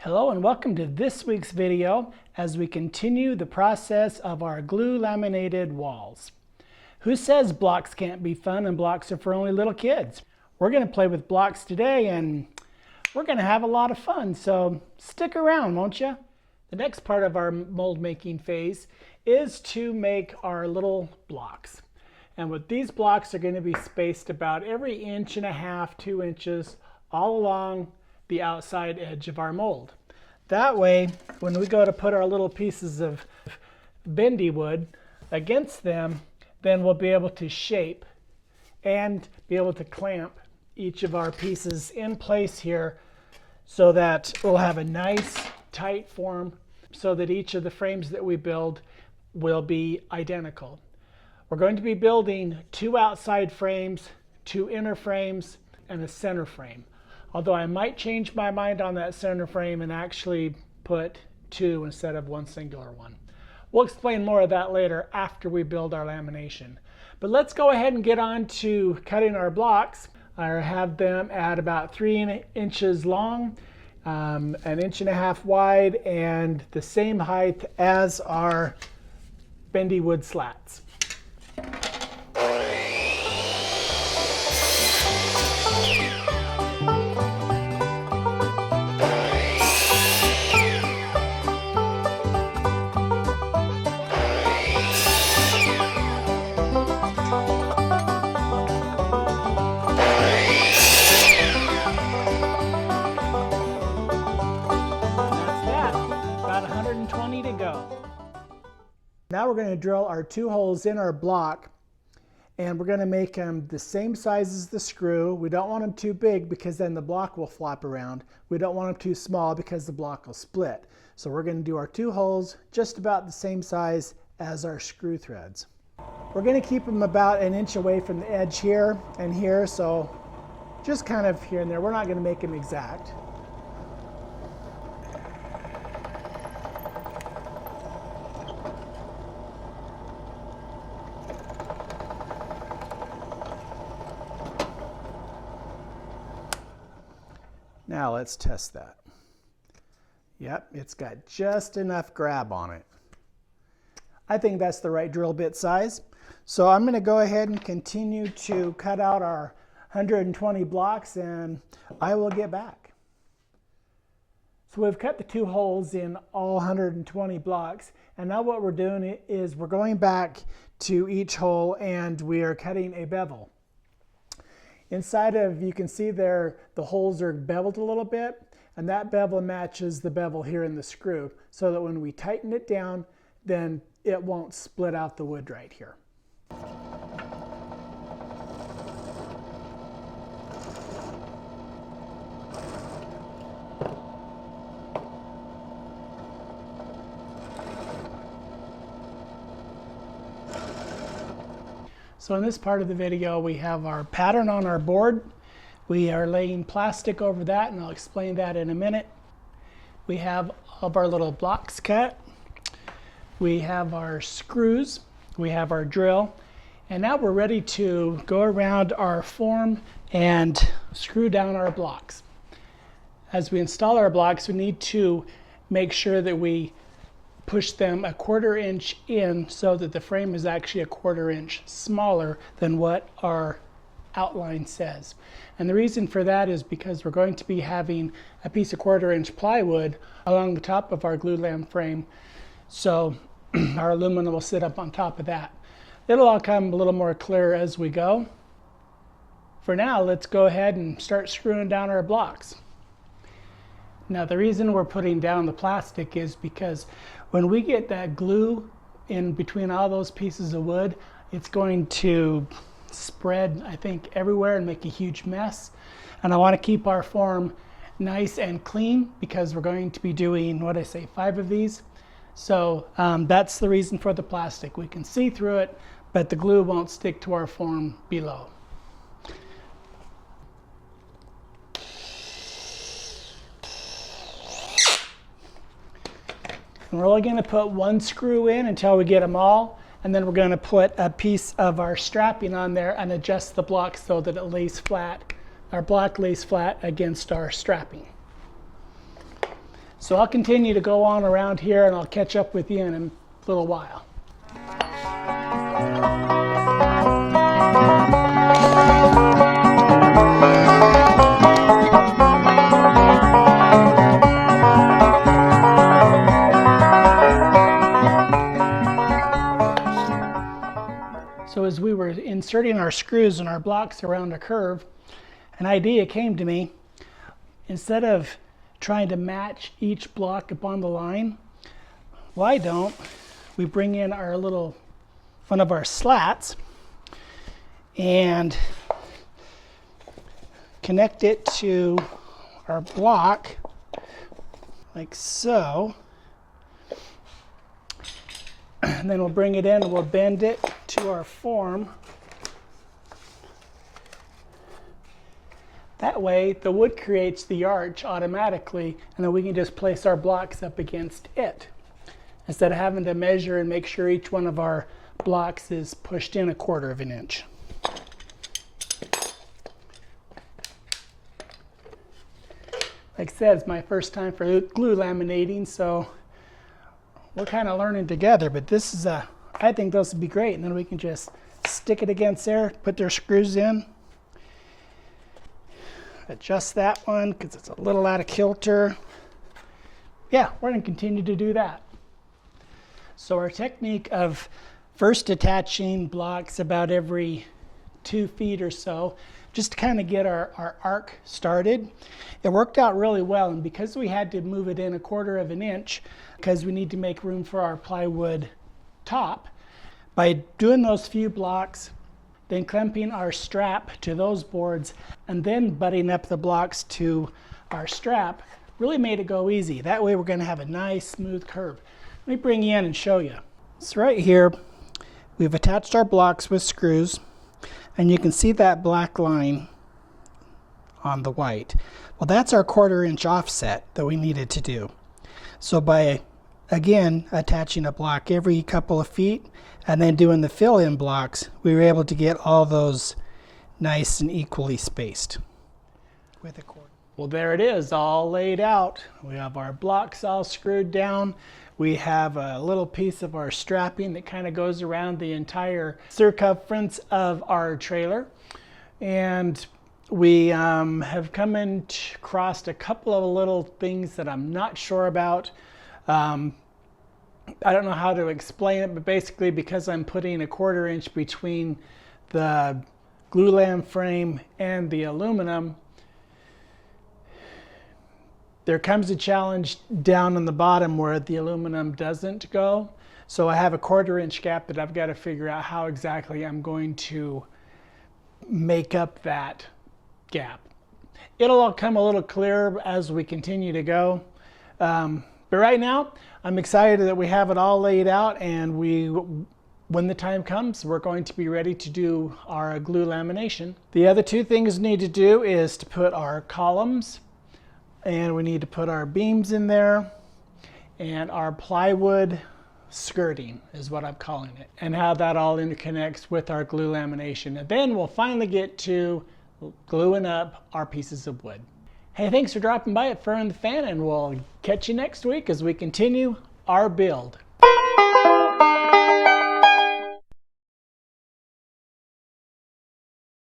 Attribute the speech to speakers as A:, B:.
A: Hello and welcome to this week's video as we continue the process of our glue laminated walls. Who says blocks can't be fun and blocks are for only little kids? We're going to play with blocks today and we're going to have a lot of fun, so stick around, won't you? The next part of our mold making phase is to make our little blocks. And with these blocks are going to be spaced about every 1.5 to 2 inches all along the outside edge of our mold. That way, when we go to put our little pieces of bendy wood against them, then we'll be able to shape and be able to clamp each of our pieces in place here so that we'll have a nice tight form so that each of the frames that we build will be identical. We're going to be building 2 outside frames, 2 inner frames, and a center frame. Although I might change my mind on that center frame and actually put 2 instead of 1 singular one. We'll explain more of that later after we build our lamination. But let's go ahead and get on to cutting our blocks. I have them at about 3 inches long, 1.5 inches wide, and the same height as our bendy wood slats. Now we're going to drill our 2 holes in our block, and we're going to make them the same size as the screw. We don't want them too big because then the block will flop around. We don't want them too small because the block will split. So we're going to do our 2 holes just about the same size as our screw threads. We're going to keep them about 1 inch away from the edge here and here, so just kind of here and there. We're not going to make them exact. Now let's test that. Yep, it's got just enough grab on it. I think that's the right drill bit size. So I'm going to go ahead and continue to cut out our 120 blocks and I will get back. So we've cut the 2 holes in all 120 blocks, and now what we're doing is we're going back to each hole and we are cutting a bevel. Inside of, you can see there, the holes are beveled a little bit, and that bevel matches the bevel here in the screw, so that when we tighten it down, then it won't split out the wood right here. So in this part of the video, we have our pattern on our board. We are laying plastic over that, and I'll explain that in a minute. We have all of our little blocks cut. We have our screws. We have our drill. And now we're ready to go around our form and screw down our blocks. As we install our blocks, we need to make sure that we push them 1/4 inch in so that the frame is actually 1/4 inch smaller than what our outline says. And the reason for that is because we're going to be having a piece of 1/4 inch plywood along the top of our glue lam frame. So our aluminum will sit up on top of that. It'll all come a little more clear as we go. For now, let's go ahead and start screwing down our blocks. Now the reason we're putting down the plastic is because when we get that glue in between all those pieces of wood, it's going to spread, I think, everywhere and make a huge mess. And I want to keep our form nice and clean because we're going to be doing, 5 of these. So that's the reason for the plastic. We can see through it, but the glue won't stick to our form below. And we're only going to put 1 screw in until we get them all, and then we're going to put a piece of our strapping on there and adjust the block so that it lays flat. Our block lays flat against our strapping. So I'll continue to go on around here and I'll catch up with you in a little while. So as we were inserting our screws and our blocks around a curve, an idea came to me. Instead of trying to match each block upon the line, why don't we bring in our little, one of our slats and connect it to our block like so. And then we'll bring it in and we'll bend it to our form. That way the wood creates the arch automatically, and then we can just place our blocks up against it instead of having to measure and make sure each one of our blocks is pushed in 1/4 of an inch. Like I said, it's my first time for glue laminating, so we're kind of learning together, but this is I think those would be great. And then we can just stick it against there, put their screws in. Adjust that one because it's a little out of kilter. Yeah, we're going to continue to do that. So our technique of first attaching blocks about every 2 feet or so, just to kind of get our arc started, it worked out really well. And because we had to move it in 1/4 of an inch, because we need to make room for our plywood top, by doing those few blocks, then clamping our strap to those boards, and then butting up the blocks to our strap, really made it go easy. That way we're going to have a nice smooth curve. Let me bring you in and show you. So right here, we've attached our blocks with screws, and you can see that black line on the white. Well, that's our 1/4 inch offset that we needed to do. So by, again, attaching a block every couple of feet and then doing the fill-in blocks, we were able to get all those nice and equally spaced with a cord. Well, there it is, all laid out. We have our blocks all screwed down. We have a little piece of our strapping that kind of goes around the entire circumference of our trailer. And we have come across a couple of little things that I'm not sure about. I don't know how to explain it, but basically because I'm putting a 1/4 inch between the glue lam frame and the aluminum, there comes a challenge down on the bottom where the aluminum doesn't go. So I have a 1/4 inch gap that I've got to figure out how exactly I'm going to make up that gap. It'll all come a little clearer as we continue to go. But right now, I'm excited that we have it all laid out, and when the time comes, we're going to be ready to do our glue lamination. The other 2 things we need to do is to put our columns, and we need to put our beams in there, and our plywood skirting is what I'm calling it, and how that all interconnects with our glue lamination. And then we'll finally get to gluing up our pieces of wood. Hey, thanks for dropping by at Fur and the Fan, and we'll catch you next week as we continue our build.